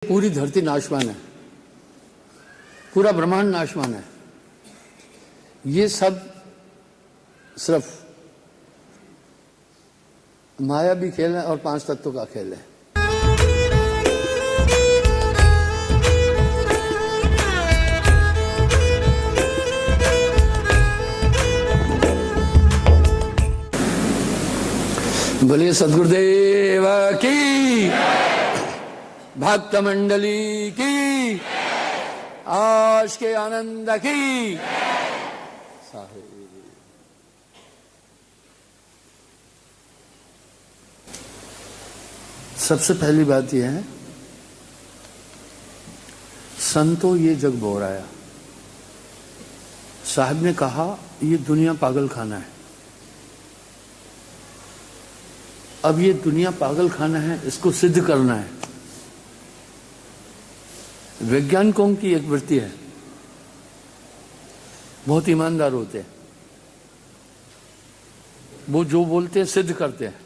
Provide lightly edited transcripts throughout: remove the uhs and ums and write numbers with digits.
पूरी धरती नाशवान है, पूरा ब्रह्मांड नाशवान है। ये सब सिर्फ मायावी खेल है और पांच तत्वों का खेल है। बोलिए सद्गुरुदेव की, भक्त मंडली की, आज के आनंद की। सबसे पहली बात यह है, संतो ये जग बोराया। साहब ने कहा ये दुनिया पागल खाना है। अब ये दुनिया पागल खाना है, इसको सिद्ध करना है। वैज्ञानिकों की एक वृत्ति है, बहुत ईमानदार होते हैं, वो जो बोलते हैं सिद्ध करते हैं।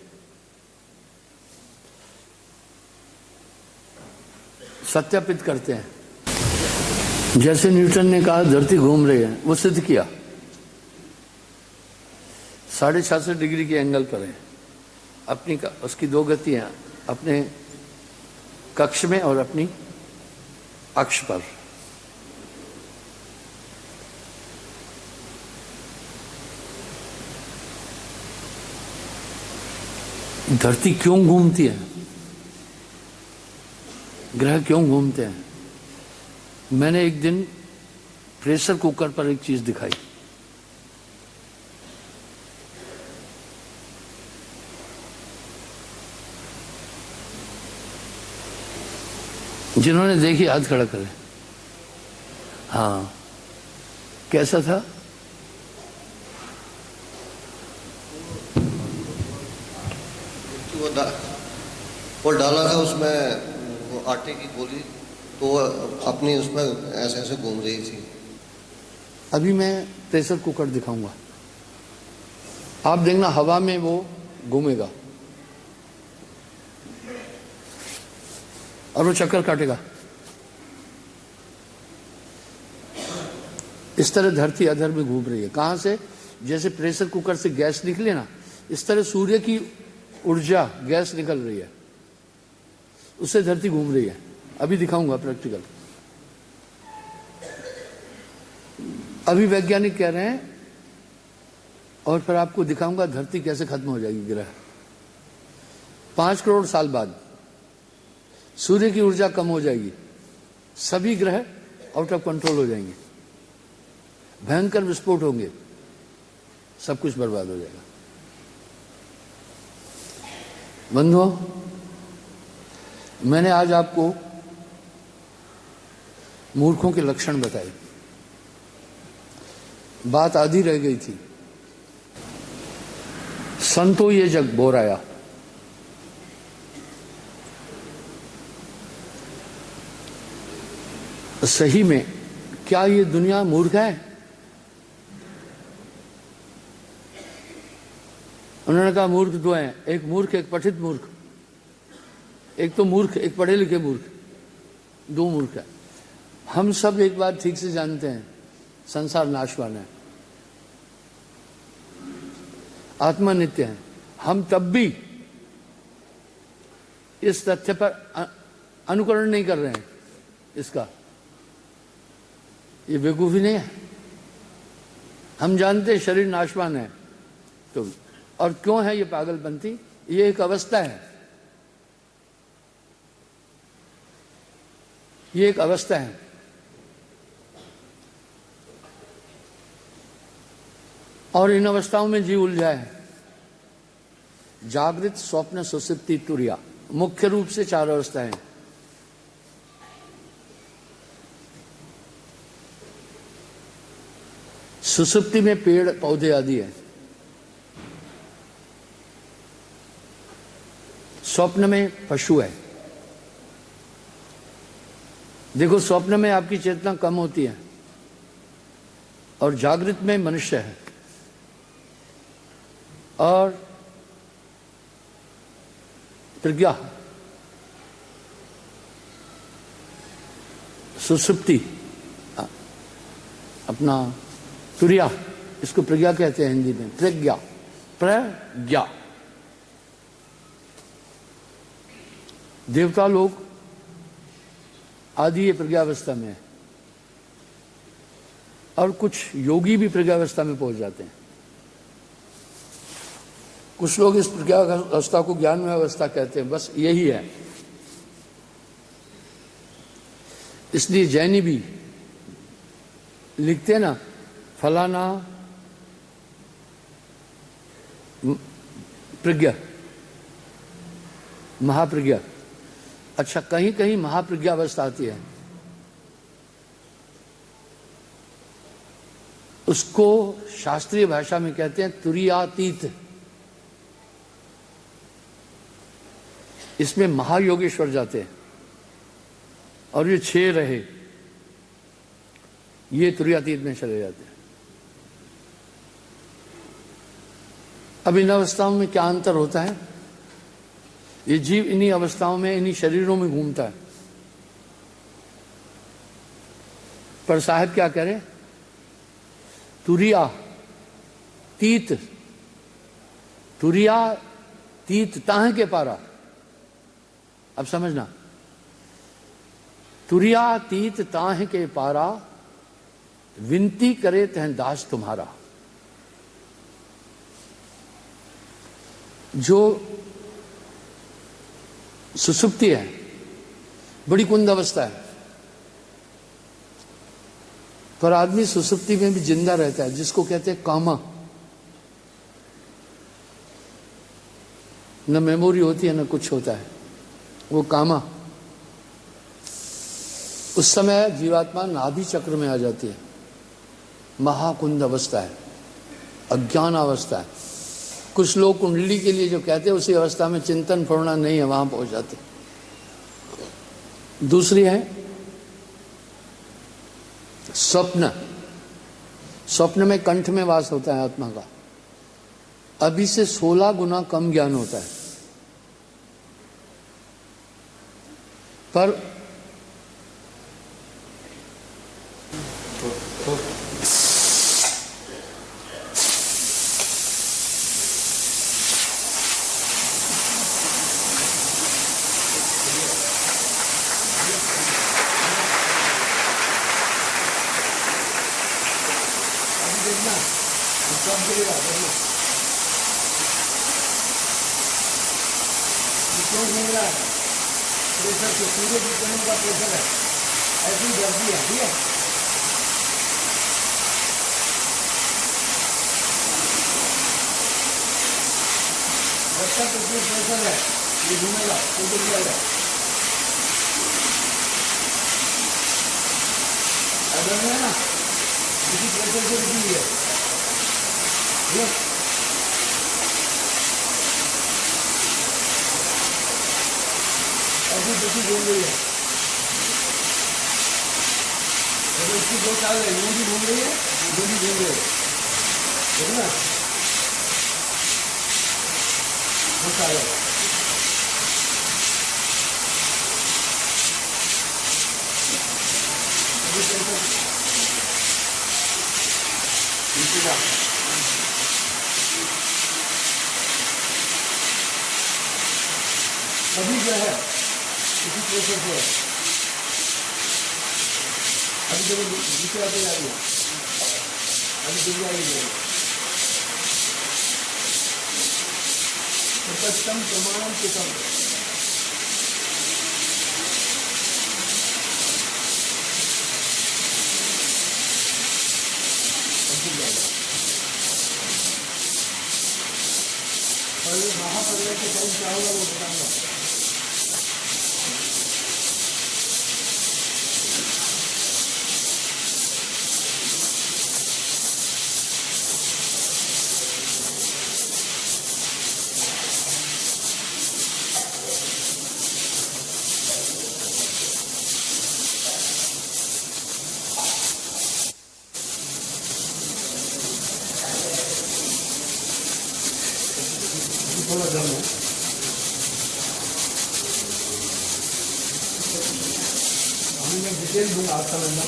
सत्यापित करते हैं। जैसे न्यूटन ने कहा धरती घूम रही है, वो सिद्ध किया। 66.5 डिग्री के एंगल पर है। अपनी उसकी दो गतियां, अपने कक्ष में और अपनी अक्ष पर। धरती क्यों घूमती है, ग्रह क्यों घूमते हैं। मैंने एक दिन प्रेशर कुकर पर एक चीज दिखाई। जिन्होंने देखी हाथ खड़ा करें। हाँ, कैसा था? वो डाला था उसमें वो आटे की गोली, तो अपनी उसमें ऐसे ऐसे घूम रही थी। अभी मैं प्रेशर कुकर दिखाऊंगा, आप देखना हवा में वो घूमेगा और वो चक्कर काटेगा। इस तरह धरती अधर में घूम रही है। कहां से? जैसे प्रेशर कुकर से गैस निकले ना, इस तरह सूर्य की ऊर्जा गैस निकल रही है, उससे धरती घूम रही है। अभी दिखाऊंगा प्रैक्टिकल। अभी वैज्ञानिक कह रहे हैं, और फिर आपको दिखाऊंगा धरती कैसे खत्म हो जाएगी। ग्रह 5 करोड़ साल बाद सूर्य की ऊर्जा कम हो जाएगी, सभी ग्रह आउट ऑफ कंट्रोल हो जाएंगे, भयंकर विस्फोट होंगे, सब कुछ बर्बाद हो जाएगा। बंधुओं, मैंने आज आपको मूर्खों के लक्षण बताए। बात आधी रह गई थी। संतो ये जग बोराया, सही में क्या ये दुनिया मूर्ख है? उन्होंने कहा मूर्ख दो हैं, एक मूर्ख एक पठित मूर्ख। एक तो मूर्ख, एक पढ़े लिखे मूर्ख, दो मूर्ख है। हम सब एक बात ठीक से जानते हैं, संसार नाशवान है, आत्मा नित्य है। हम तब भी इस तथ्य पर अनुकरण नहीं कर रहे हैं इसका। ये बेवकूफी नहीं है। हम जानते हैं शरीर नाशवान है, तो और क्यों है ये पागलपंती? ये एक अवस्था है, ये एक अवस्था है। और इन अवस्थाओं में जीव उलझा है। जागृत, स्वप्न, सुषुप्ति, तुरिया, मुख्य रूप से 4 अवस्थाएं। सुषुप्ति में पेड़ पौधे आदि है, स्वप्न में पशु है। देखो, स्वप्न में आपकी चेतना कम होती है और जागृत में मनुष्य है, और प्रज्ञा, सुषुप्ति, अपना तुरिया, इसको प्रज्ञा कहते हैं हिंदी में, प्रज्ञा, प्रज्ञा। देवता लोग आदि ये प्रज्ञावस्था में है, और कुछ योगी भी प्रज्ञावस्था में पहुंच जाते हैं। कुछ लोग इस प्रज्ञावस्था को ज्ञानमय अवस्था कहते हैं, बस यही है। इसलिए जैनी भी लिखते हैं ना, फलाना प्रज्ञा, महाप्रज्ञा। अच्छा, कहीं कहीं महाप्रज्ञा अवस्था आती है, उसको शास्त्रीय भाषा में कहते हैं तुरीयातीत। इसमें महायोगेश्वर जाते हैं, और ये 6 रहे, ये तुरीयातीत में चले जाते हैं। अब इन अवस्थाओं में क्या अंतर होता है? ये जीव इन्हीं अवस्थाओं में, इन्हीं शरीरों में घूमता है। पर साहब क्या कह रहे? तुरिया तीत, तुरिया तीत ताह के पारा। अब समझना, तुरिया तीत ताह के पारा, विनती करे तह दास तुम्हारा। जो सुसुप्ति है, बड़ी कुंद अवस्था है, पर आदमी सुसुप्ति में भी जिंदा रहता है, जिसको कहते हैं कामा। न मेमोरी होती है न कुछ होता है, वो कामा। उस समय जीवात्मा नाभि चक्र में आ जाती है, महाकुंद अवस्था है, अज्ञान अवस्था है। कुछ लोग कुंडली के लिए जो कहते हैं उसी अवस्था में चिंतन फुरना नहीं है, वहां पहुंच जाते। दूसरी है स्वप्न। स्वप्न में कंठ में वास होता है आत्मा का, अभी से 16 गुना कम ज्ञान होता है, पर प्रेशर से सूर्य की किरणों का प्रेशर है, ऐसी गर्मी है, ठीक है। बच्चा तो प्रेशर है, ये घूमेगा तो गिर जाएगा। अगर है ना किसी प्रेशर से रुकी है, ठीक है। ऐसी घूम रही है, अगर उसकी 2 साल है, यूं भी घूम रही है, यूं भी घूम रही है, ठीक है ना। 2 साल है, अभी क्या है इसी प्रेशर से, अभी जब नीचे आते जाएगी, अभी गिर जाएगी, कम प्रमाण के कम। और ये महापर्वत के टाइम क्या होगा वो बताऊंगा। थोड़ा दम है, अभी मैं डिटेल दूंगा आज समझना।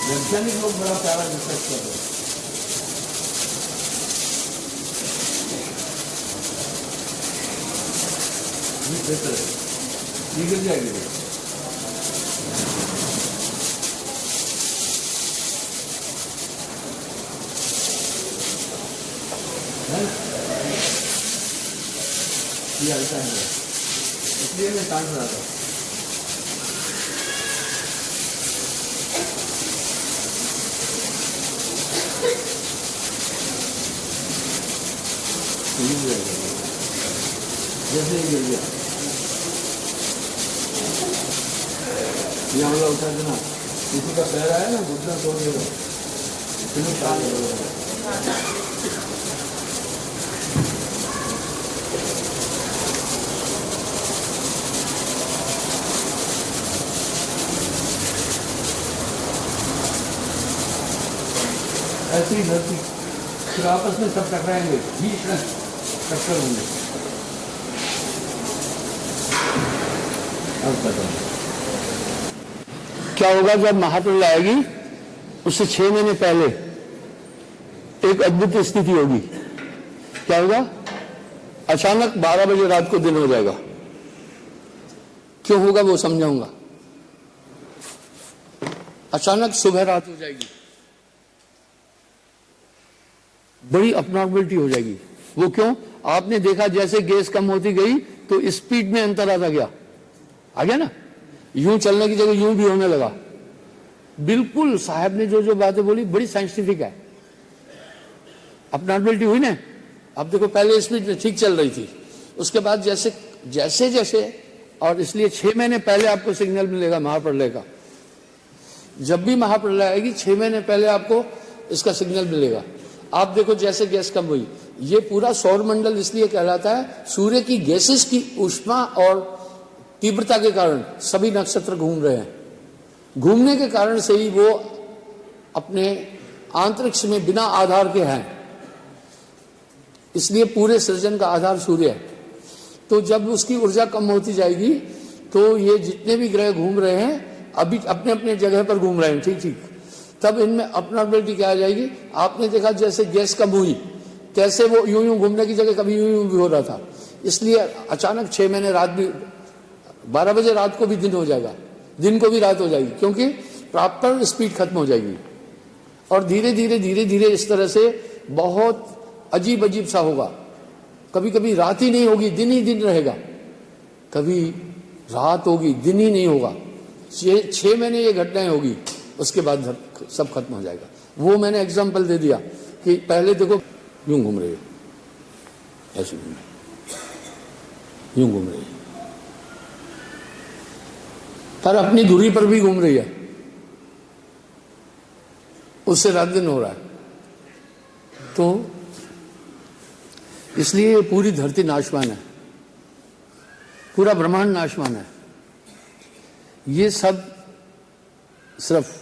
वैज्ञानिक लोग बड़ा प्यारा रिसर्च कर रहे हैं। बेहतर है, ये गिर जाएगी। ये हल्का है, इसलिए मैं काट रहा था। जैसे ही गिर गया, ये हमला उठा देना, किसी का पैर आया ना घुटना तोड़ देगा, इतनी ताकत है। ऐसी धरती फिर आपस में सब टकराएंगे, बीच में टक्कर होंगे। क्या होगा जब महाप्रलय आएगी, उससे 6 महीने पहले एक अद्भुत स्थिति होगी। क्या होगा? अचानक 12 बजे रात को दिन हो जाएगा। क्यों होगा वो समझाऊंगा। अचानक सुबह रात हो जाएगी, बड़ी अपनॉर्मलिटी हो जाएगी। वो क्यों? आपने देखा जैसे गैस कम होती गई तो स्पीड में अंतर आता गया, आ गया ना, यूं चलने की जगह यूं भी होने लगा। बिल्कुल साहब ने जो जो बातें बोली बड़ी साइंटिफिक है। अपनॉर्मलिटी हुई ना। अब देखो पहले स्पीड में ठीक चल रही थी, उसके बाद जैसे जैसे जैसे, और इसलिए 6 महीने पहले आपको सिग्नल मिलेगा महाप्रलय का। जब भी महाप्रलय आएगी 6 महीने पहले आपको इसका सिग्नल मिलेगा। आप देखो जैसे गैस कम हुई, ये पूरा सौर मंडल इसलिए कहलाता है, सूर्य की गैसेस की ऊष्मा और तीव्रता के कारण सभी नक्षत्र घूम रहे हैं। घूमने के कारण से ही वो अपने अंतरिक्ष में बिना आधार के हैं, इसलिए पूरे सृजन का आधार सूर्य है। तो जब उसकी ऊर्जा कम होती जाएगी तो ये जितने भी ग्रह घूम रहे हैं अभी अपने अपने जगह पर घूम रहे हैं, ठीक ठीक, तब इनमें अपनॉर्मलिटी क्या आ जाएगी। आपने देखा जैसे गैस कम हुई तैसे वो यूं यूं घूमने की जगह कभी यूं यूं भी हो रहा था, इसलिए अचानक 6 महीने रात भी 12 बजे रात को भी दिन हो जाएगा, दिन को भी रात हो जाएगी, क्योंकि प्रॉपर स्पीड खत्म हो जाएगी। और धीरे धीरे धीरे धीरे इस तरह से बहुत अजीब अजीब सा होगा। कभी कभी रात ही नहीं होगी, दिन ही दिन रहेगा, कभी रात होगी दिन ही नहीं होगा। 6 महीने ये घटनाएं होगी, उसके बाद सब खत्म हो जाएगा। वो मैंने एग्जाम्पल दे दिया कि पहले देखो यूं घूम रही है, ऐसे घूम रही, यूं घूम रही है, पर अपनी दूरी पर भी घूम रही है, उससे रात दिन हो रहा है। तो इसलिए ये पूरी धरती नाशवान है, पूरा ब्रह्मांड नाशवान है। ये सब सिर्फ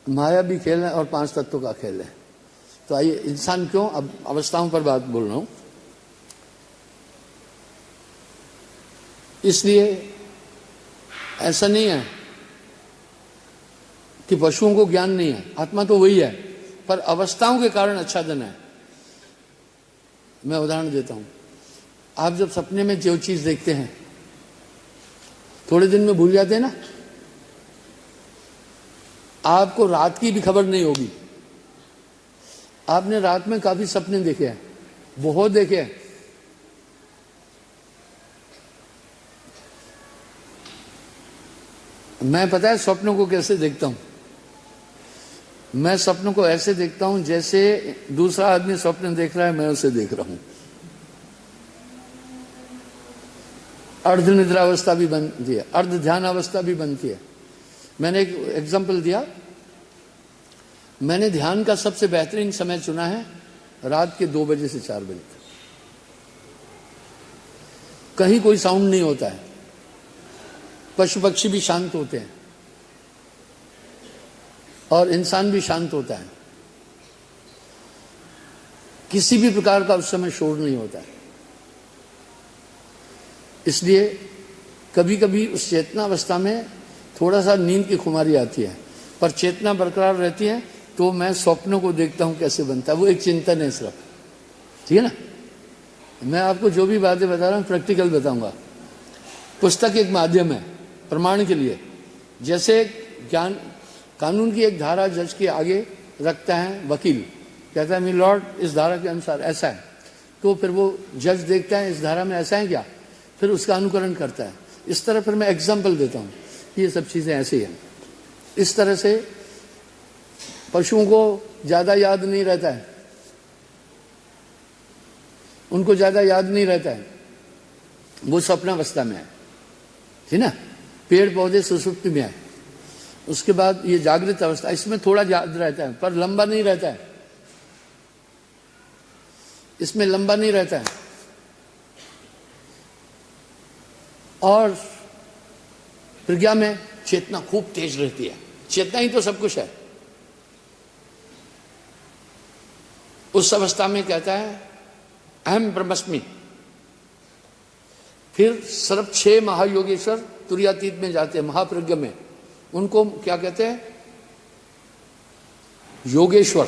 मायावी खेल है और 5 तत्वों का खेल है। तो आइए, इंसान क्यों, अब अवस्थाओं पर बात बोल रहा हूं, इसलिए ऐसा नहीं है कि पशुओं को ज्ञान नहीं है, आत्मा तो वही है, पर अवस्थाओं के कारण आच्छादन है। मैं उदाहरण देता हूं, आप जब सपने में जो चीज देखते हैं थोड़े दिन में भूल जाते हैं ना, आपको रात की भी खबर नहीं होगी। आपने रात में काफी सपने देखे हैं, बहुत देखे हैं। मैं पता है स्वप्नों को कैसे देखता हूं, मैं सपनों को ऐसे देखता हूं जैसे दूसरा आदमी स्वप्न देख रहा है, मैं उसे देख रहा हूं। अर्ध निद्रा अवस्था भी बनती है, अर्ध ध्यान अवस्था भी बनती है। मैंने एक एग्जाम्पल दिया, मैंने ध्यान का सबसे बेहतरीन समय चुना है रात के 2 बजे से 4 बजे तक। कहीं कोई साउंड नहीं होता है, पशु पक्षी भी शांत होते हैं और इंसान भी शांत होता है, किसी भी प्रकार का उस समय शोर नहीं होता है। इसलिए कभी कभी उस चेतना अवस्था में थोड़ा सा नींद की खुमारी आती है, पर चेतना बरकरार रहती है। तो मैं स्वप्नों को देखता हूं कैसे बनता है, वो एक चिंतन है सिर्फ, ठीक है ना। मैं आपको जो भी बातें बता रहा हूं प्रैक्टिकल बताऊंगा। पुस्तक एक माध्यम है प्रमाण के लिए। जैसे ज्ञान कानून की एक धारा जज के आगे रखता है वकील, कहता है मी लॉर्ड इस धारा के अनुसार ऐसा है, तो फिर वो जज देखता है इस धारा में ऐसा है क्या, फिर उसका अनुकरण करता है। इस तरह फिर मैं एग्जाम्पल देता हूं, ये सब चीजें ऐसी हैं। इस तरह से पशुओं को ज्यादा याद नहीं रहता है, उनको ज्यादा याद नहीं रहता है, वो स्वप्नावस्था में है, ठीक ना। पेड़ पौधे सुषुप्ति में है, उसके बाद ये जागृत अवस्था, इसमें थोड़ा याद रहता है पर लंबा नहीं रहता है, इसमें लंबा नहीं रहता है। और प्रज्ञा में चेतना खूब तेज रहती है, चेतना ही तो सब कुछ है। उस अवस्था में कहता है अहम ब्रह्मस्मि। फिर सिर्फ 6 महायोगेश्वर तुरीयातीत में जाते हैं, महाप्रज्ञ में, उनको क्या कहते हैं, योगेश्वर।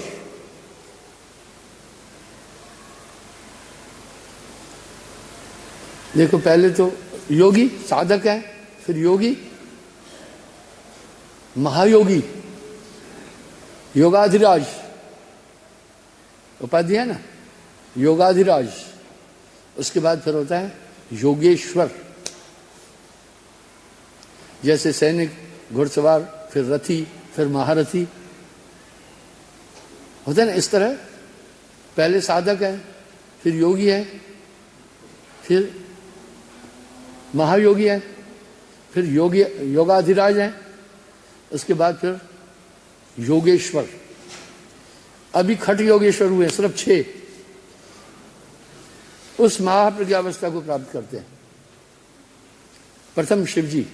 देखो पहले तो योगी साधक है, फिर योगी, महायोगी, योगाधिराज उपाधि है ना, योगाधिराज। उसके बाद फिर होता है योगेश्वर, जैसे सैनिक, घुड़सवार, फिर रथी, फिर महारथी होता है ना। इस तरह पहले साधक है, फिर योगी है, फिर महायोगी है, फिर योगी योगाधिराज है, उसके बाद फिर योगेश्वर। अभी खट योगेश्वर हुए सिर्फ 6, उस महाप्रज्ञावस्था को प्राप्त करते हैं। प्रथम शिव जी,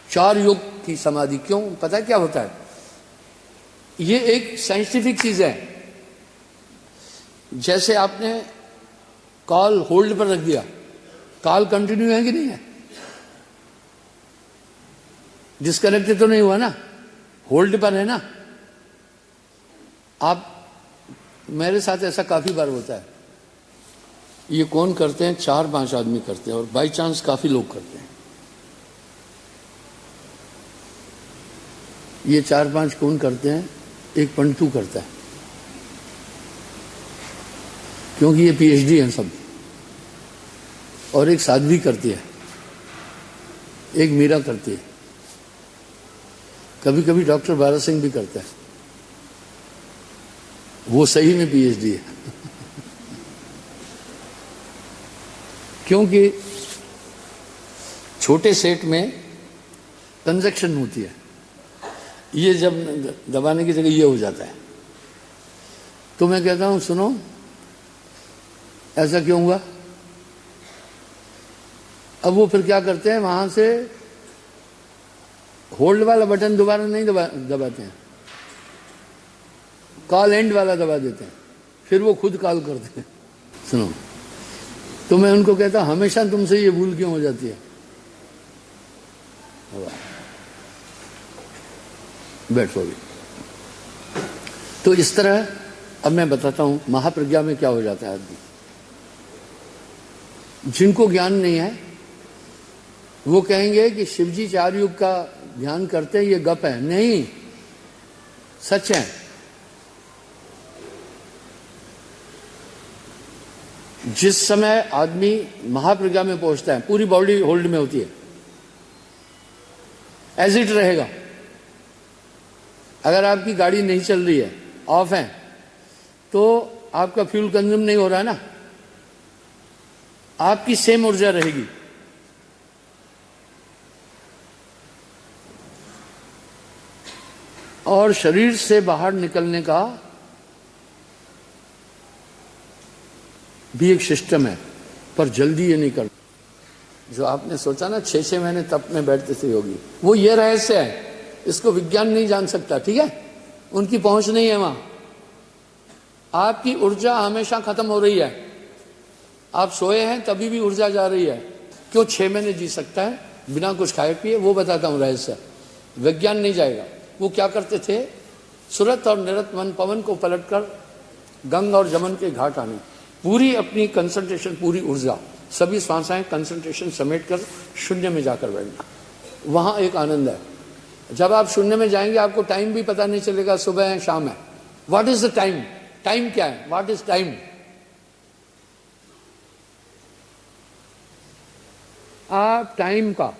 4 योग की समाधि। क्यों? पता है क्या होता है? ये एक साइंटिफिक चीज है। जैसे आपने कॉल होल्ड पर रख दिया, कॉल कंटिन्यू है कि नहीं है? डिस्कनेक्टेड तो नहीं हुआ ना, होल्ड पर है ना। आप, मेरे साथ ऐसा काफी बार होता है। ये कौन करते हैं? 4-5 आदमी करते हैं, और बाय चांस काफी लोग करते हैं। ये 4-5 कौन करते हैं? एक पंडितू करता है, क्योंकि ये पीएचडी हैं सब, और एक साध्वी करती है, एक मीरा करती है, कभी कभी डॉक्टर बारा सिंह भी करता है, वो सही में पीएचडी है। क्योंकि छोटे सेट में कंजक्शन होती है, ये जब दबाने की जगह ये हो जाता है। तो मैं कहता हूं सुनो, ऐसा क्यों हुआ? अब वो फिर क्या करते हैं, वहां से होल्ड वाला बटन दोबारा नहीं दबाते हैं, कॉल एंड वाला दबा देते हैं, फिर वो खुद कॉल करते हैं। सुनो, तो मैं उनको कहता हमेशा तुमसे ये भूल क्यों हो जाती है? बैठो भी। तो इस तरह अब मैं बताता हूं महाप्रज्ञा में क्या हो जाता है आदमी। जिनको ज्ञान नहीं है वो कहेंगे कि शिवजी 4 युग का ध्यान करते हैं, ये गप है। नहीं, सच है। जिस समय आदमी महाप्रज्ञा में पहुंचता है, पूरी बॉडी होल्ड में होती है, एज इट रहेगा। अगर आपकी गाड़ी नहीं चल रही है, ऑफ है, तो आपका फ्यूल कंज्यूम नहीं हो रहा है ना, आपकी सेम ऊर्जा रहेगी। और शरीर से बाहर निकलने का भी एक सिस्टम है, पर जल्दी ये नहीं कर। जो आपने सोचा ना 6-6 महीने तप में बैठते थे योगी, वो ये रहस्य है, इसको विज्ञान नहीं जान सकता, ठीक है? उनकी पहुंच नहीं है वहां। आपकी ऊर्जा हमेशा खत्म हो रही है, आप सोए हैं तभी भी ऊर्जा जा रही है। क्यों 6 महीने जी सकता है बिना कुछ खाए पिए, वो बताता हूं रहस्य। विज्ञान नहीं जाएगा। वो क्या करते थे, सुरत और निरत मन पवन को पलटकर गंगा और जमुना के घाट आने, पूरी अपनी कंसंट्रेशन, पूरी ऊर्जा, सभी श्वासाएं कंसंट्रेशन समेट कर शून्य में जाकर बैठना। वहां एक आनंद है। जब आप शून्य में जाएंगे आपको टाइम भी पता नहीं चलेगा, सुबह है शाम है। What is the time? Time क्या है? What is time? आप टाइम का,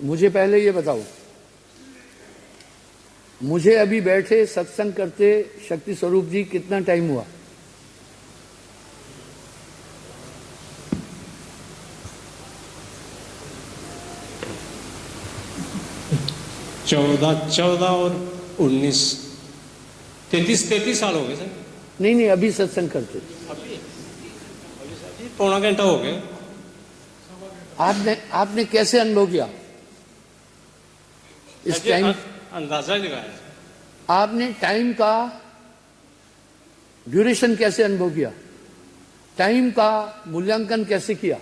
मुझे पहले ये बताओ, मुझे अभी बैठे सत्संग करते शक्ति स्वरूप जी कितना टाइम हुआ? चौदह और 19, 33 साल हो गए सर। नहीं, अभी सत्संग करते। अभी पौना घंटा हो गया। आपने कैसे अनुभव किया इस टाइम? अंदाजा लगाया। आपने टाइम का ड्यूरेशन कैसे अनुभव किया? टाइम का मूल्यांकन कैसे किया?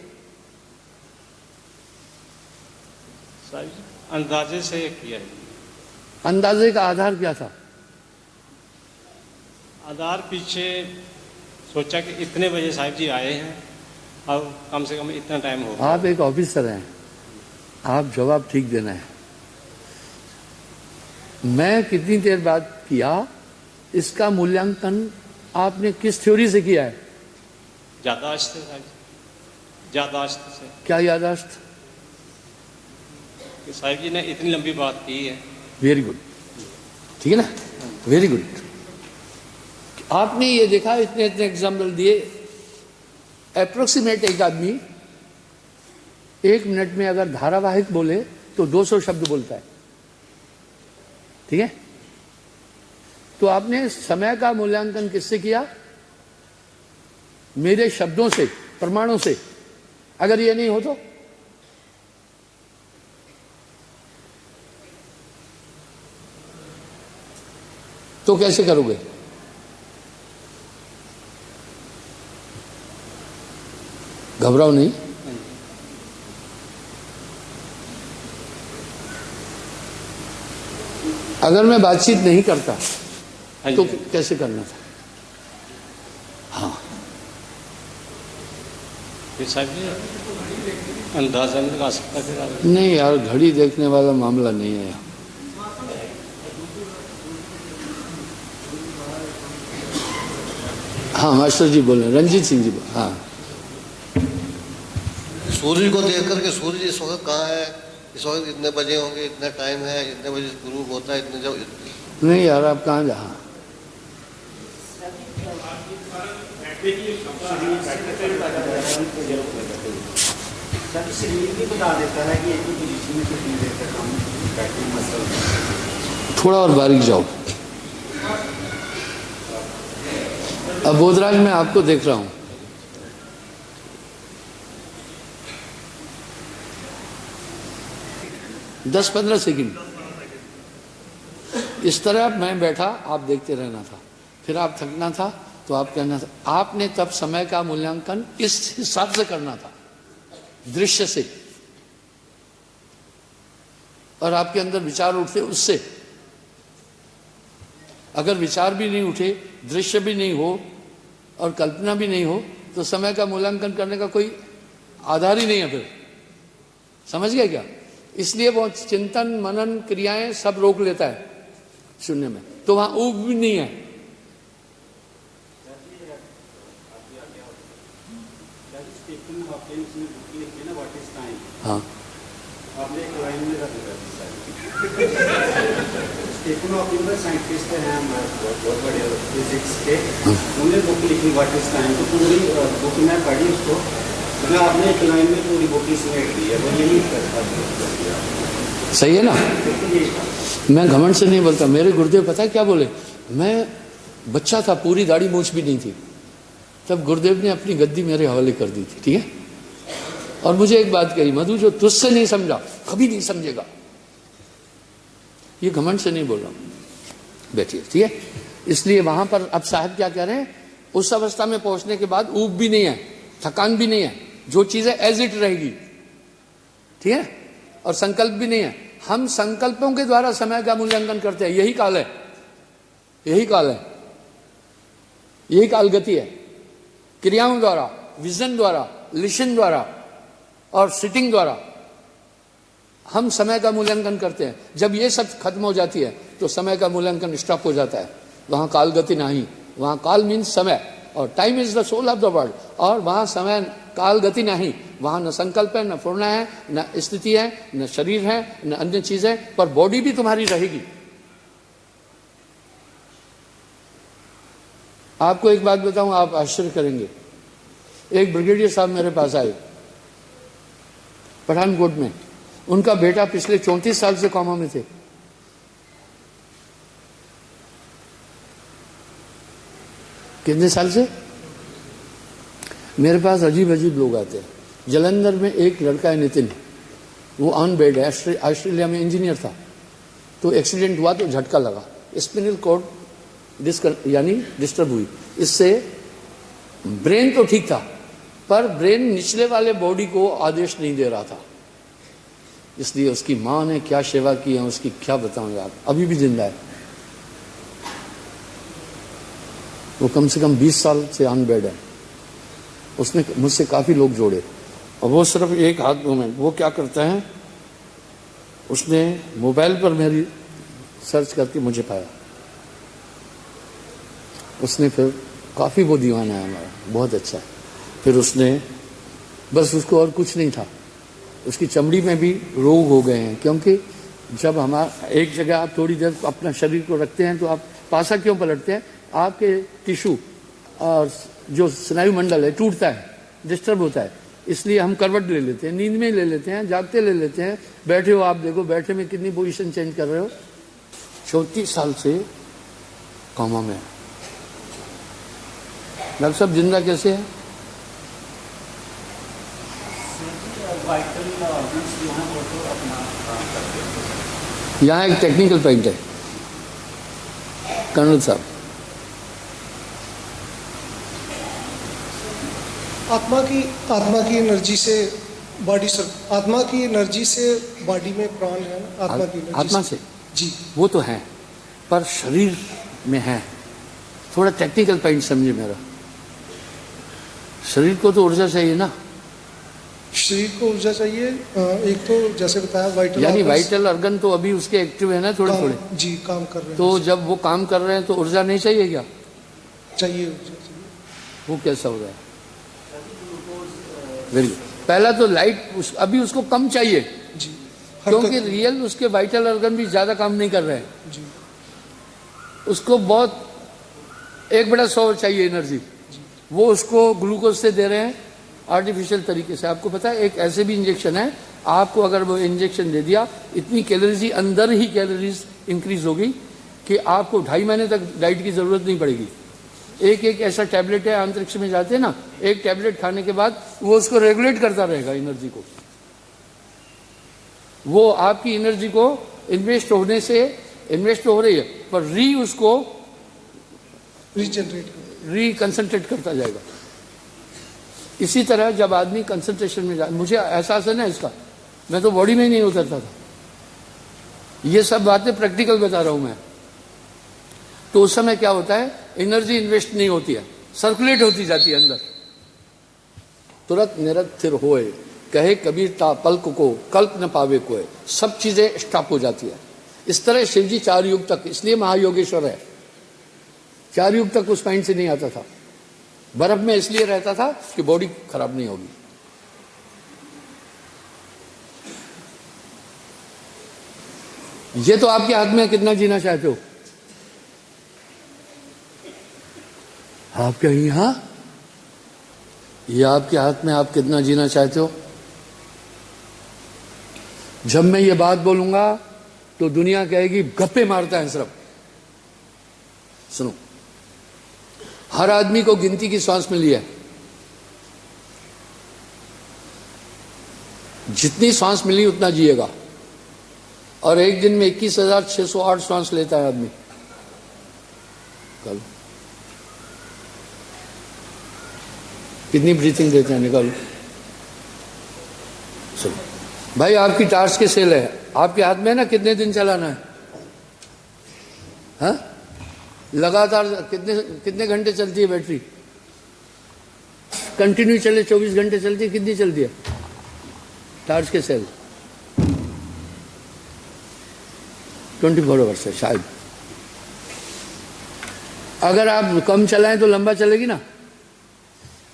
अंदाजे से किया है। अंदाजे का आधार क्या था? आधार पीछे सोचा कि इतने बजे साहिब जी आए हैं, अब कम से कम इतना टाइम होगा। आप एक ऑफिसर हैं, आप जवाब ठीक देना है। मैं कितनी देर बाद किया, इसका मूल्यांकन आपने किस थ्योरी से किया है? यादाश्त से साहब जी, यादाश्त से क्या यादाश्त? कि साहिब जी ने इतनी लंबी बात की है। वेरी गुड, ठीक है ना, वेरी गुड। आपने ये देखा, इतने इतने एग्जाम्पल दिए। अप्रोक्सीमेट एक आदमी 1 मिनट में अगर धारावाहिक बोले तो 200 शब्द बोलता है, ठीक है? तो आपने समय का मूल्यांकन किससे किया? मेरे शब्दों से, प्रमाणों से। अगर ये नहीं हो तो कैसे करोगे? घबराओ नहीं। अगर मैं बातचीत नहीं करता हाँ तो जी। कैसे करना था? हाँ, फिर साहब जी अंदाजा नहीं लगा सकता फिर आगे। नहीं यार, घड़ी देखने वाला मामला नहीं है। हाँ, मास्टर जी बोल रहे हैं, रंजीत सिंह जी। हाँ, सूर्य को देख करके सूर्य इस वक्त कहाँ है, इस वक्त इतने बजे होंगे, इतने टाइम है, इतने बजे ग्रुप होता है, इतने जब नहीं यार, आप कहाँ जा? हाँ, शरीर भी बता देता है कि एक ही पोजीशन में कितनी देर तक हम बैठे मसल। थोड़ा और बारीक जाओ। अब बोधराज मैं आपको देख रहा हूं, दस 15 सेकंड इस तरह मैं बैठा, आप देखते रहना था। फिर आप थकना था तो आप कहना था। आपने तब समय का मूल्यांकन इस हिसाब से करना था, दृश्य से, और आपके अंदर विचार उठते उससे। अगर विचार भी नहीं उठे, दृश्य भी नहीं हो और कल्पना भी नहीं हो, तो समय का मूल्यांकन करने का कोई आधार ही नहीं है फिर। समझ गए क्या? इसलिए वो चिंतन मनन क्रियाएं सब रोक लेता है शून्य में, तो वहां ऊब भी नहीं है। हाँ, आपने एक लाइन में रख दिया स्टीफन हॉकिंग साइंटिस्ट हैं बहुत बड़े फिजिक्स के, उन्होंने बुक लिखी व्हाट इज टाइम। तो पूरी बुक में पढ़ी उसको, मतलब आपने एक लाइन में पूरी बुक ही समेट दी है। वो यही सही है ना? मैं घमंड से नहीं बोलता। मेरे गुरुदेव पता है क्या बोले? मैं बच्चा था, पूरी दाढ़ी मूछ भी नहीं थी, तब गुरुदेव ने अपनी गद्दी मेरे हवाले कर दी थी, ठीक है? और मुझे एक बात कही, मधु जो तुझसे नहीं समझा कभी नहीं समझेगा। ये घमंड से नहीं बोल रहा हूं, बैठिए, ठीक है? इसलिए वहां पर अब साहब क्या कह रहे हैं, उस अवस्था में पहुंचने के बाद ऊब भी नहीं है, थकान भी नहीं है, जो चीजें एज इट रहेगी, ठीक है? और संकल्प भी नहीं है। हम संकल्पों के द्वारा समय का मूल्यांकन करते हैं, यही काल है, यही काल है, यही काल गति है। क्रियाओं द्वारा, विजन द्वारा, लिशन द्वारा और सिटिंग द्वारा हम समय का मूल्यांकन करते हैं। जब ये सब खत्म हो जाती है तो समय का मूल्यांकन स्टॉप हो जाता है। वहां काल गति नहीं, वहां काल मीन्स समय, और time is the soul of the world. और वहां समय काल गति नहीं, वहां न संकल्प है, न पूर्ण है, न स्थिति है, न शरीर है, न अन्य चीज है, पर बॉडी भी तुम्हारी रहेगी। आपको एक बात बताऊं, आप आश्चर्य करेंगे। एक ब्रिगेडियर साहब मेरे पास आए पठानकोट में, उनका बेटा पिछले 34 साल से कोमा में थे। कितने साल से? मेरे पास अजीब अजीब लोग आते हैं। जलंधर में एक लड़का है नितिन, वो ऑन बेड है, ऑस्ट्रेलिया में इंजीनियर था। तो एक्सीडेंट हुआ तो झटका लगा, स्पिनल कॉर्ड यानी डिस्टर्ब हुई। इससे ब्रेन तो ठीक था, पर ब्रेन निचले वाले बॉडी को आदेश नहीं दे रहा था। इसलिए उसकी माँ ने क्या सेवा की है उसकी क्या बताऊं यार, अभी भी जिंदा है वो। कम से कम 20 साल से ऑन बेड है। उसने मुझसे काफी लोग जोड़े, और वो सिर्फ एक हाथ में, वो क्या करता है, उसने मोबाइल पर मेरी सर्च करके मुझे पाया। उसने फिर काफ़ी वो दीवाना है हमारा, बहुत अच्छा है। फिर उसने बस उसको और कुछ नहीं था, उसकी चमड़ी में भी रोग हो गए हैं, क्योंकि जब हमारा एक जगह आप थोड़ी देर अपना शरीर को रखते हैं तो आप पासा क्यों पलटते हैं, आपके टिश्यू और जो स्नायु मंडल है टूटता है, डिस्टर्ब होता है, इसलिए हम करवट ले लेते हैं, नींद में ले लेते हैं, जागते ले लेते हैं। बैठे हो आप देखो, बैठे में कितनी पोजीशन चेंज कर रहे हो। 34 साल से कोमा में। डॉक्टर साहब जिंदा कैसे है? यहाँ एक टेक्निकल पॉइंट है कर्नल साहब, आत्मा की एनर्जी से बॉडी सर, आत्मा की एनर्जी से बॉडी में प्राण है ना, आत्मा की एनर्जी आत्मा से जी वो तो है, पर शरीर में है। थोड़ा टेक्निकल पॉइंट समझे मेरा। शरीर को तो ऊर्जा चाहिए ना, शरीर को ऊर्जा चाहिए। एक तो जैसे बताया वाइटल, यानी वाइटल ऑर्गन तो अभी उसके एक्टिव है ना, थोड़े थोड़े जी काम कर रहे हैं। तो जब वो काम कर रहे हैं तो ऊर्जा नहीं चाहिए क्या? चाहिए ऊर्जा चाहिए। वो कैसा हो रहा है? Very good. पहला तो लाइट अभी उसको कम चाहिए, जी क्योंकि रियल उसके वाइटल ऑर्गन भी ज्यादा काम नहीं कर रहे हैं। जी उसको बहुत 1/100 चाहिए एनर्जी, वो उसको ग्लूकोज से दे रहे हैं आर्टिफिशियल तरीके से। आपको पता है एक ऐसे भी इंजेक्शन है, आपको अगर वो इंजेक्शन दे दिया, इतनी कैलोरीज अंदर ही कैलोरीज इंक्रीज होगी कि आपको 2.5 महीने तक डाइट की जरूरत नहीं पड़ेगी। एक ऐसा टैबलेट है, अंतरिक्ष में जाते हैं ना, एक टैबलेट खाने के बाद वो उसको रेगुलेट करता रहेगा एनर्जी को। वो आपकी एनर्जी को इन्वेस्ट होने से इन्वेस्ट हो रही है, पर उसको रिकंसंट्रेट करता जाएगा। इसी तरह जब आदमी कंसंट्रेशन में मुझे एहसास है ना इसका, मैं तो बॉडी में ही नहीं उतरता था। ये सब बातें प्रैक्टिकल बता रहा हूं मैं। तो उस समय क्या होता है, एनर्जी इन्वेस्ट नहीं होती है, सर्कुलेट होती जाती है अंदर। तुरंत निरथिर होए कहे कबीर पल्क को कल्प न पावे कोई, सब चीजें स्टॉप हो जाती है। इस तरह शिवजी 4 युग तक, इसलिए महायोगेश्वर है, 4 युग तक उस पॉइंट से नहीं आता था। बर्फ में इसलिए रहता था कि बॉडी खराब नहीं होगी। ये तो आपके हाथ में कितना जीना चाहते हो, आपके यहां ये आपके हाथ में, आप कितना जीना चाहते हो। जब मैं ये बात बोलूंगा तो दुनिया कहेगी गप्पे मारता है सिर्फ। सुनो, हर आदमी को गिनती की सांस मिली है, जितनी सांस मिली उतना जिएगा, और एक दिन में 21,608 सांस लेता है आदमी। कल कितनी ब्रीथिंग देते हैं, निकालो। सुनो भाई, आपकी टार्च के सेल है, आपके हाथ में ना, कितने दिन चलाना है? हाँ, लगातार कितने घंटे चलती है बैटरी? कंटिन्यू चले 24 घंटे चलती है, कितनी चलती है टार्च के सेल? 24 आवर्स है शायद। अगर आप कम चलाएं तो लंबा चलेगी ना।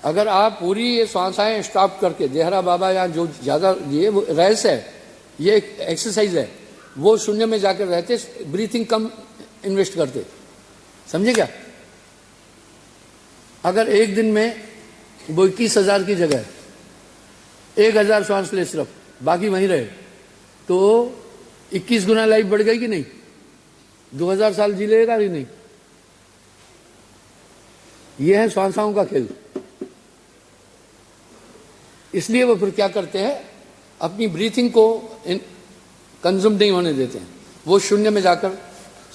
अगर आप पूरी ये सांसें स्टॉप करके, देहरा बाबा या जो ज्यादा ये रहस्य है, ये एक एक्सरसाइज है, वो शून्य में जाकर रहते, ब्रीथिंग कम इन्वेस्ट करते, समझे क्या? अगर एक दिन में वो 21,000 की जगह 1,000 सांस ले सिर्फ, बाकी वहीं रहे, तो 21 गुना लाइफ बढ़ गई कि नहीं? 2000 साल जी लेगा कि नहीं? यह है सांसों का खेल। इसलिए वो फिर क्या करते हैं, अपनी ब्रीथिंग को कंज्यूम नहीं होने देते हैं, वो शून्य में जाकर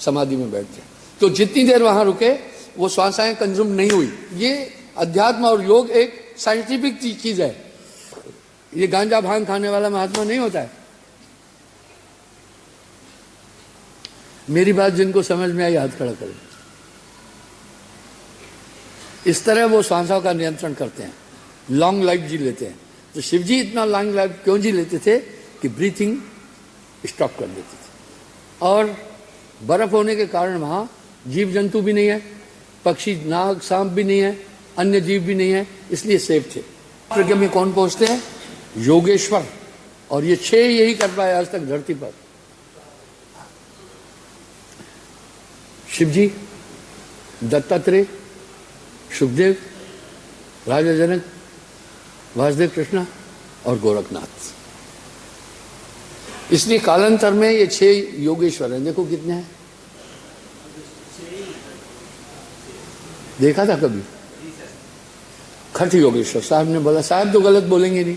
समाधि में बैठते हैं। तो जितनी देर वहां रुके वो श्वासाएं कंज्यूम नहीं हुई। ये अध्यात्म और योग एक साइंटिफिक चीज है, ये गांजा भांग खाने वाला महात्मा नहीं होता है। मेरी बात जिनको समझ में आई हाथ खड़ा करें। इस तरह वो श्वासों का नियंत्रण करते हैं, लॉन्ग लाइफ जी लेते हैं। तो शिवजी इतना लॉन्ग लाइफ क्यों जी लेते थे कि ब्रीथिंग स्टॉप कर देते थे और बर्फ होने के कारण वहां जीव जंतु भी नहीं है, पक्षी नाग सांप भी नहीं है, अन्य जीव भी नहीं है, इसलिए सेफ थे। प्रज्ञा में कौन पहुंचते हैं? योगेश्वर। और ये 6 यही कर पाए आज तक धरती पर। शिव जी, दत्तात्रेय, सुखदेव, राजा जनक, वासुदेव कृष्ण और गोरखनाथ। इसलिए कालांतर में ये 6 योगेश्वर हैं। देखो कितने हैं, देखा था कभी? खट योगेश्वर। साहब ने बोला, साहब तो गलत बोलेंगे नहीं।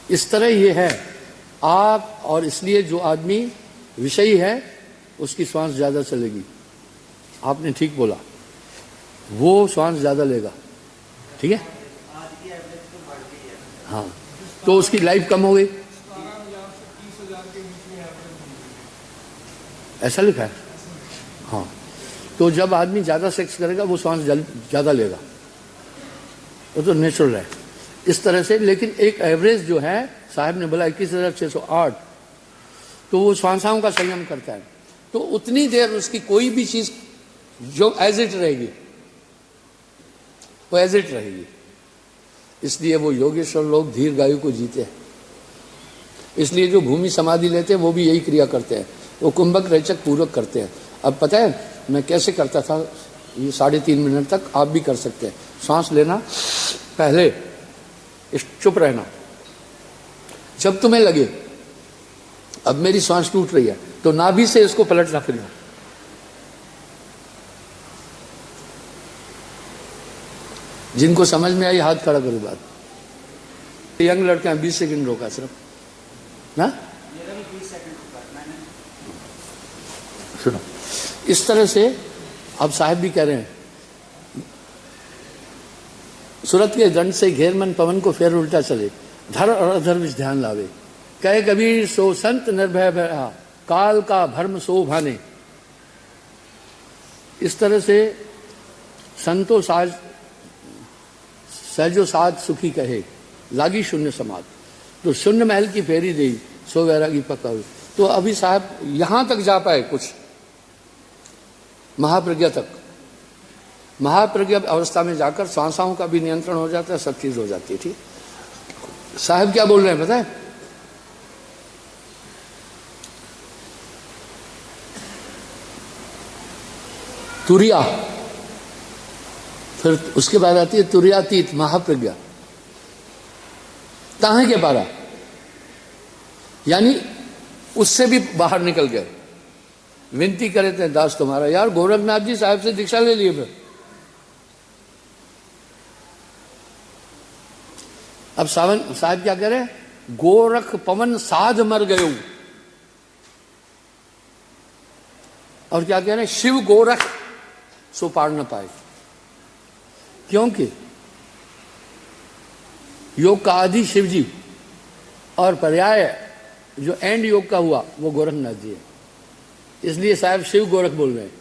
इस तरह ये है आप, और इसलिए जो आदमी विषयी है उसकी श्वास ज्यादा चलेगी। आपने ठीक बोला, वो श्वास ज्यादा लेगा, ठीक है? हाँ, तो उसकी लाइफ कम हो गई, ऐसा लिखा है। हाँ, तो जब आदमी ज्यादा सेक्स करेगा वो श्वास ज्यादा लेगा, वो तो नेचुरल है इस तरह से। लेकिन एक एवरेज जो है, साहब ने बोला 21,608, तो वो श्वासाओं का संयम करता है, तो उतनी देर उसकी कोई भी चीज जो एज इट रहेगी, वो एज इट रहेगी। इसलिए वो योगेश्वर लोग दीर्घायु को जीते हैं। इसलिए जो भूमि समाधि लेते हैं वो भी यही क्रिया करते हैं, वो कुंभक रेचक पूर्वक करते हैं। अब पता है मैं कैसे करता था, ये 3.5 मिनट तक आप भी कर सकते हैं। सांस लेना, पहले चुप रहना, जब तुम्हें लगे अब मेरी सांस टूट रही है तो नाभि से इसको पलटना फिरना। जिनको समझ में आई हाथ खड़ा करो। बात यंग लड़के हैं, 20 सेकंड रोका सिर्फ ना, सुनो। इस तरह से अब साहब भी कह रहे हैं, सूरत के दंड से घेर मन पवन को फेर उल्टा चले, धर और अधर विच ध्यान लावे, कहे कबीर सो संत निर्भय भया, काल का भर्म सो भाने। इस तरह से संतो साज सहजो साध सुखी कहे, लागी शून्य समाध, तो शून्य महल की फेरी दी, सो वैरागी पक्का हुई। तो अभी साहब यहां तक जा पाए, कुछ महाप्रज्ञा तक। महाप्रज्ञा अवस्था में जाकर सांसाओं का भी नियंत्रण हो जाता है, सब चीज हो जाती है, ठीक। साहब क्या बोल रहे हैं पता है? तुरिया, फिर उसके बाद आती है तुरियातीत महाप्रज्ञा, ताहे के पारा, यानी उससे भी बाहर निकल गए। विनती करे थे दास तुम्हारा, यार गोरखनाथ जी साहब से दीक्षा ले लिए। फिर अब साहब क्या कह रहे हैं? गोरख पवन साध मर गयो। और क्या कह रहे हैं? शिव गोरख सो पार न पाए। क्योंकि योग का आदि शिव जी और पर्याय जो एंड योग का हुआ वो गोरखनाथ जी है। इसलिए साहब शिव गोरख बोल रहे हैं।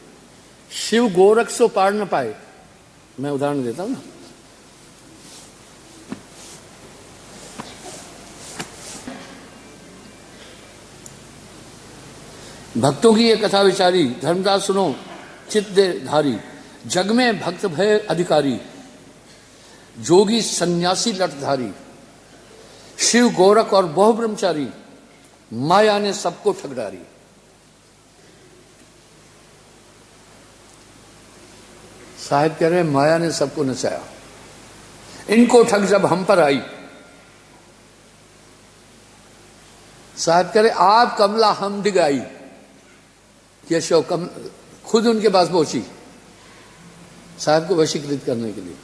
शिव गोरख सो पार न पाए। मैं उदाहरण देता हूं ना, भक्तों की ये कथा विचारी, धर्मदास सुनो चित्त दे धारी, जग में भक्त भय अधिकारी, जोगी सन्यासी लटधारी, शिव गोरख और बहु ब्रह्मचारी, माया ने सबको ठगडारी। साहिब कह रहे हैं माया ने सबको नचाया, इनको ठग जब हम पर आई। साहिब कह रहे आप कमला हम दिगाई, केशव कम खुद उनके पास पहुंची साहब को वशीकृत करने के लिए।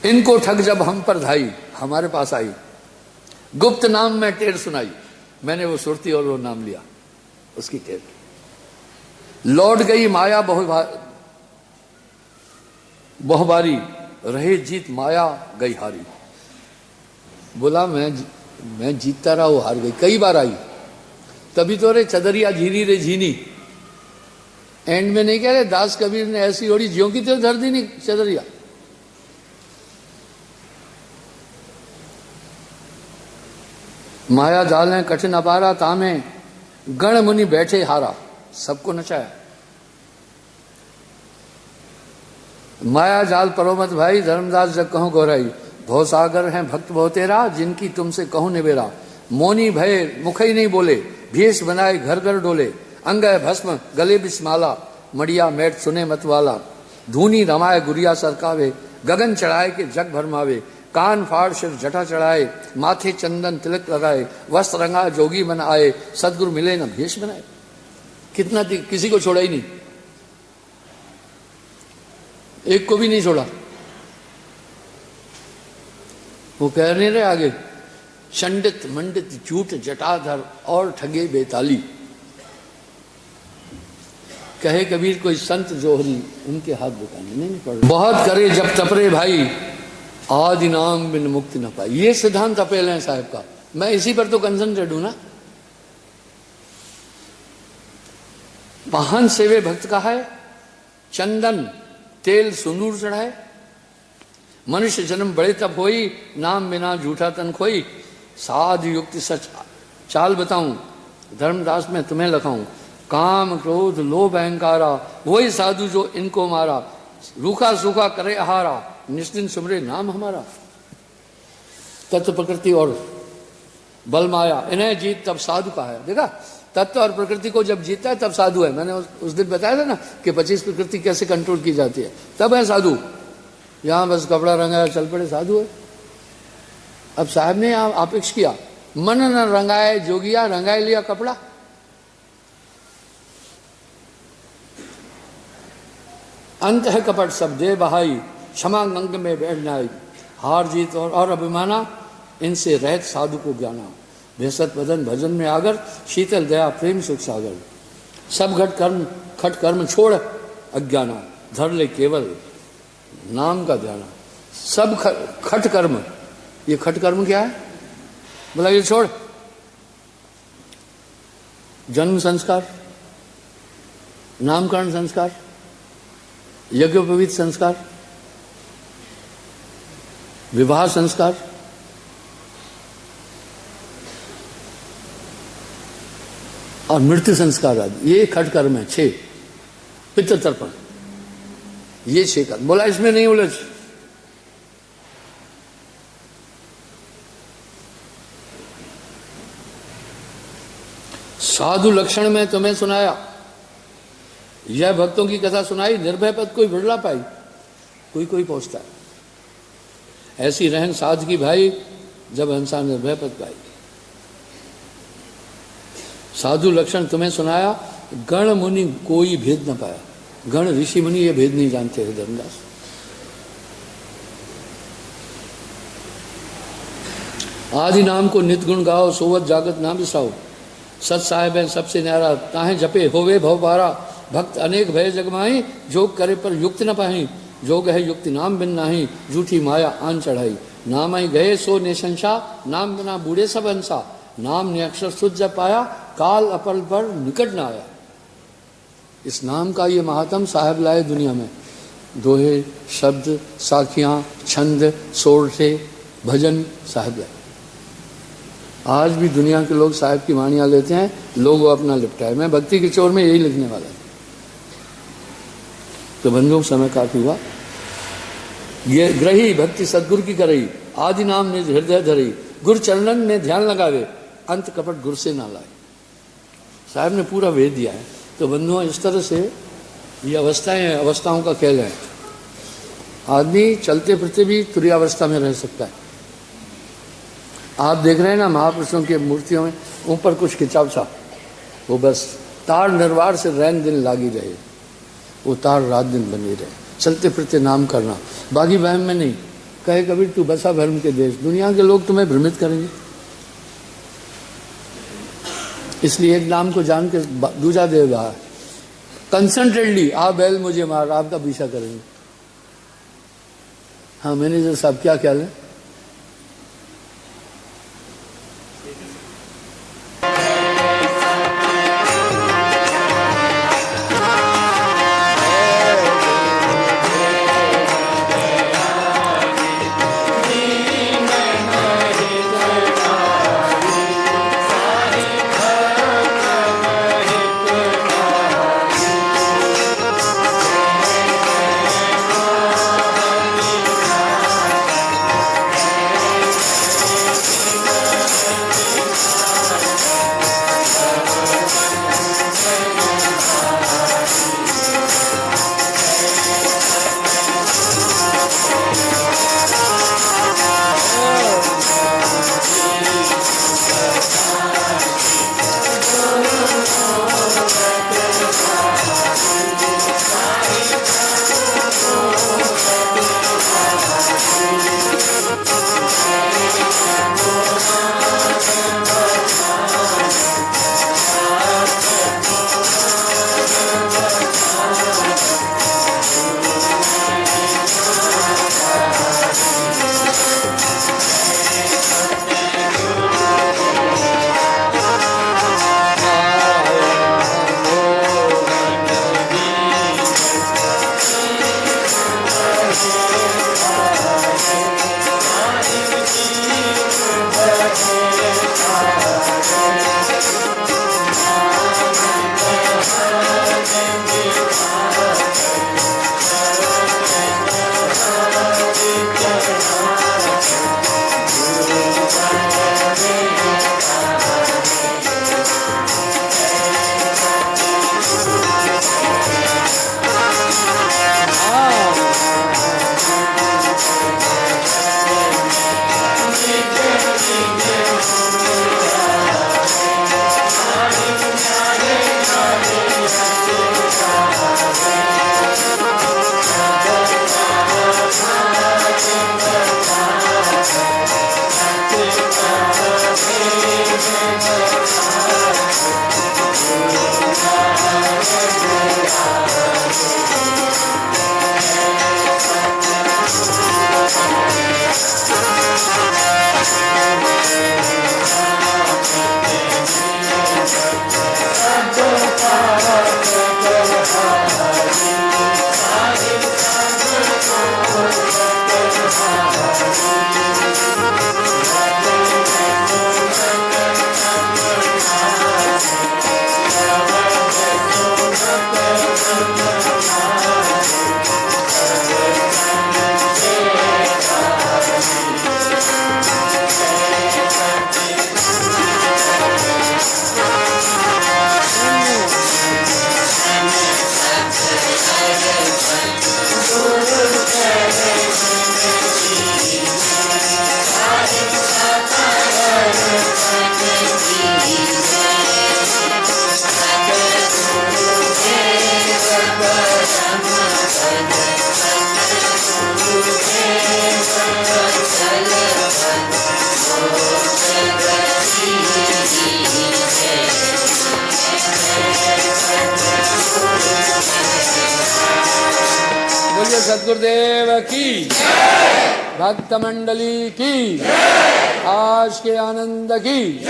इनको ठग जब हम पर धाई, हमारे पास आई, गुप्त नाम में टेढ़ सुनाई। मैंने वो सुरती और वो नाम लिया, उसकी टेढ़। लौट गई माया बहुबारी, रहे जीत माया गई हारी। बोला मैं जीतता रहा, वो हार गई। कई बार आई, तभी तो रे चदरिया झीनी रे झीनी। एंड में नहीं कह रहे दास कबीर ने ऐसी ओढ़ी ज्यों की तो धर दी नहीं चदरिया। माया जालें कठिन अपारा तामे, गण मुनि बैठे हारा, सबको नचाया। माया जाल परो मत भाई, धर्मदास जग कहूं गौराई। भव सागर है भक्त भव तेरा, जिनकी तुमसे कहूं निबेरा। मौनी भय मुख ही नहीं बोले, भेष बनाए घर घर डोले। अंग है भस्म गले बिस्माला, मड़िया मैट सुने मत वाला। धूनी रमाए गुरिया सरकावे, गगन चढ़ाए के जग भरमावे। कान फाड़ सिर जटा चढ़ाए, माथे चंदन तिलक लगाए। वस्त्र रंगा जोगी मन आए, सदगुरु मिले न भेष बनाए। कितना किसी को छोड़ा ही नहीं, एक को भी नहीं छोड़ा। वो कह नहीं रहे आगे, चंडित मंडित झूठ जटाधर और ठगे बेताली। कहे कबीर कोई संत जोहरी, उनके हाथ बुकाने नहीं पड़। बहुत करे जब तपरे भाई, आदि नाम बिन मुक्ति न पाई। ये सिद्धांत अपेल है साहब का, मैं इसी पर तो कंसंट्रेट हूं ना। वाहन सेवे भक्त का है, चंदन तेल सुनूर चढ़ाए। मनुष्य जन्म बड़े तप होई, नाम बिना झूठा तन खोई। साध युक्ति सच चाल बताऊं, धर्मदास में तुम्हें लखाऊं। काम क्रोध लोभ अहंकारा, वही साधु जो इनको मारा। रूखा सूखा करे आहारा, निस्दिन सुमरे नाम हमारा। तत्व प्रकृति और बल माया, इन्हें जीत तब साधु का है। देखा, तत्व और प्रकृति को जब जीतता है तब साधु है। मैंने उस दिन बताया था ना कि 25 प्रकृति कैसे कंट्रोल की जाती है, तब है साधु। यहां बस कपड़ा रंगाया चल पड़े, साधु है। अब साहब ने यहां अपेक्ष किया, मन न रंगाए जोगिया, रंगाए लिया कपड़ा। अंत है कपट सब दे बहाई, क्षमा गंग में बैठना आई। हार जीत और अभिमाना, इनसे रहत साधु को ज्ञाना। भेसत बदन भजन में आगर, शीतल दया प्रेम सुख सागर। सब खट कर्म छोड़ अज्ञाना, धर ले केवल नाम का ध्यान। सब खट कर्म, ये खट कर्म क्या है? बोला ये छोड़। जन्म संस्कार, नामकरण संस्कार, यज्ञोपवीत संस्कार, विवाह संस्कार, और मृत्यु संस्कार आदि, ये खट कर्म है 6। पितृ तर्पण, ये 6 कर्म। बोला इसमें नहीं उलझ। साधु लक्षण में तुम्हें सुनाया, यह भक्तों की कथा सुनाई। निर्भय पद कोई भिड़ला पाई, कोई कोई पहुंचता है। ऐसी रहन साध की भाई, जब हंसा निर्भय पद पाई। साधु लक्षण तुम्हें सुनाया, गण मुनि कोई भेद न पाया। गण ऋषि मुनि ये भेद नहीं जानते हैं धर्मदास। आदि नाम को नित गुण गाओ, सोवत जागत ना बिसाओ। सत साहेब है सबसे न्यारा, ताहे जपे होवे भव पारा। भक्त अनेक भय जगमाही, जोग करे पर युक्त न पाही। जोग है युक्ति नाम बिन नाही, झूठी माया आन चढ़ाई। नाम ही गए सो निशंसा, नाम बिना बूढ़े सब हंसा। नाम ने अक्षर सुध जब पाया, काल अपल पर निकट न आया। इस नाम का ये महात्म साहब लाए दुनिया में। दोहे, शब्द, साखियां, छंद, सोरठे, भजन साहब लाए। आज भी दुनिया के लोग साहब की वाणियां लेते हैं, लोग वो अपना लिपटाए। मैं भक्ति के चोर में यही लिखने वाला है। तो बंधुओं, समय काफी हुआ। ये ग्रही भक्ति सदगुरु की करई, आदि नाम ने हृदय धरई। गुरु चरणन में ध्यान लगावे, अंत कपट गुरु से ना लाए। साहब ने पूरा वेद दिया है। तो बंधुओं, इस तरह से ये अवस्थाएं हैं, अवस्थाओं का खेल है। आदमी चलते फिरते भी तुरीयावस्था में रह सकता है। आप देख रहे हैं ना महापुरुषों की मूर्तियों में ऊपर कुछ खिंचाव सा, वो बस तार निर्वार से रैन दिन लागी रहे, वो तार रात दिन बनी रहे। चलते फिरते नाम करना, बागी वहम में नहीं। कहे कबीर तू बसा भ्रम के देश, दुनिया के लोग तुम्हें भ्रमित करेंगे। इसलिए एक नाम को जान के दूजा दे रहा है। कंसंट्रेटली आ बैल मुझे मार, आपका पीछा करेंगे। हाँ मैनेजर साहब, क्या ख्याल है? बोलिए सद्गुरुदेव की, भक्त मंडली की, आज के आनंद की।